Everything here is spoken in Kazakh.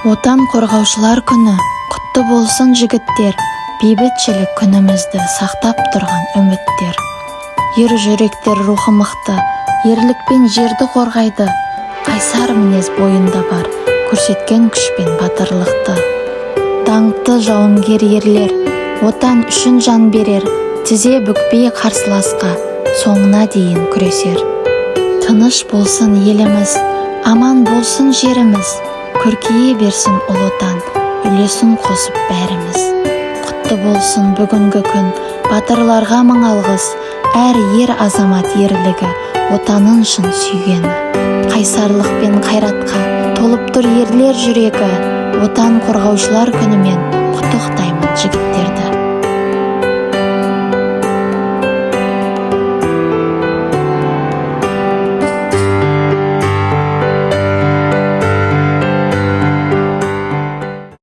Отан қорғаушылар күні құтты болсын жігіттер, бейбітшілік күнімізді сақтап тұрған үміттер. Ер жүректер рухы мықты, ерлікпен жерді қорғайды, қайсар мінез бойында бар, көрсеткен күшпен батырлықты. Даңқты жауынгер ерлер, отан үшін жан берер, тізе бүкпей қарсыласқа, соңына дейін күресер. Тыныш болсын еліміз, аман болсын жеріміз, көркейе берсін ұлы отан, үлесін қосып бәріміз. Құтты болсын бүгінгі күн, батырларға мың алғыс, әр ер азамат ерлігі, отанын шын сүйгені. Қайсарлық пен қайратқа толып тұр ерлер жүрегі, отан қорғаушылар күнімен құттықтаймын жігіттерді.